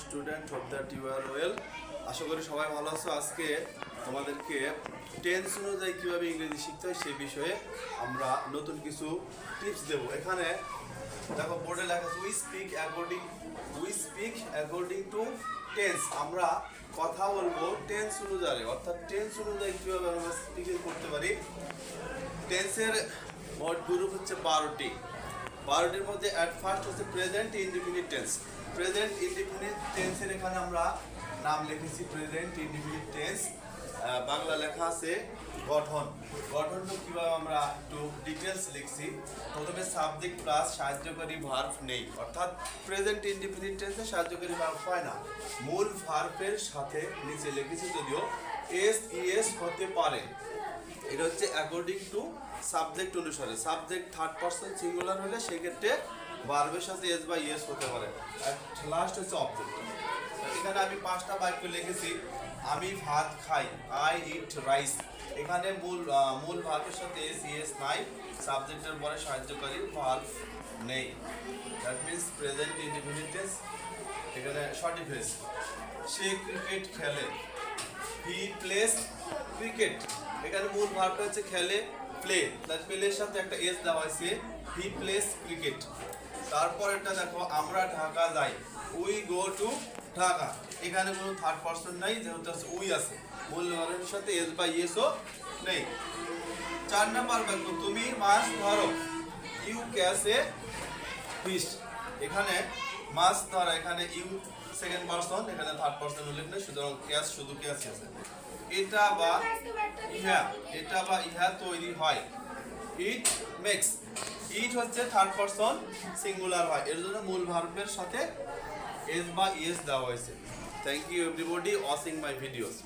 Student hope that you are well. আশা করি সবাই ভালো আছো। আজকে তোমাদেরকে টেন্স অনুযায়ী কীভাবে ইংরেজি শিখতে হয় সেই বিষয়ে আমরা নতুন কিছু টিপস দেব। এখানে দেখো বোর্ডে লেখা আছে we speak according to tense. আমরা কথা বলবো টেন্স অনুযায়ী, অর্থাৎ টেন্স অনুযায়ী কীভাবে আমরা স্পিকিং করতে পারি। টেন্সের মোট গ্রুপ হচ্ছে 12টির মধ্যে অ্যাট ফার্স্ট হচ্ছে present indefinite tense. Present indefinite টেন্সের এখানে আমরা নাম লিখেছি প্রেজেন্ট ইনডিফিনিট টেন্স। বাংলা লেখা আছে গঠনটা কীভাবে আমরা একটু ডিটেলস লিখছি। প্রথমে সাবজেক্ট প্লাস সাহায্যকারী ভার্ব নেই, অর্থাৎ প্রেজেন্ট ইনডিফিনিট টেন্সে সাহায্যকারী ভার্ব হয় না। মূল ভার্বের সাথে নিচে লিখেছি যদিও এস হতে পারে। এটা হচ্ছে অ্যাকর্ডিং টু সাবজেক্ট অনুসারে। সাবজেক্ট থার্ড পারসন সিঙ্গুলার হলে সেক্ষেত্রে ভার্বের সাথে এস বা ইয়েস হতে পারে। আর লাস্ট হচ্ছে অবজেক্ট। এখানে আমি 5টা বাক্য লিখেছি। আমি ভাত খাই, আই ইট রাইস। এখানে মূল ভার্বের সাথে এস ইয়েস নাই, সাবজেক্টের পরে সাহায্যকারী ভার্ব নেই। That means present indefinite tense. এখানে সঠিক হয়েছে। সে ক্রিকেট খেলে, হি প্লেস ক্রিকেট। এখানে মূল ভার্বটা হচ্ছে খেলে, প্লে। তার প্লের সাথে একটা এস দেওয়া হয়েছে, হি প্লেস ক্রিকেট। তারপর এটা দেখো আমরা ঢাকা যাই, উই গো টু ঢাকা। এখানে কোনো থার্ড পারসন নাই, যেহেতু উই আছে। মূল ভার্বের সাথে এস বা ইয়েসও নেই। 4 নাম্বার বাক্য তুমি মাছ ধরো, ইউ ক্যাচ এ ফিশ। এখানে মাছ ধরা, এখানে ইউ সেকেন্ড পারসন, এখানে থার্ড পারসন উল্লেখ নেই, সুতরাং ক্যাচ শুধু ক্যাচ আছে। এটা বা ইহা তৈরি হয়, ইট মেক্স। ইট হচ্ছে থার্ড পারসন সিঙ্গুলার হয়, এর জন্য মূল ভার্বের সাথে এস বা ইয়েস দেওয়া হয়েছে। Thank you everybody watching my videos.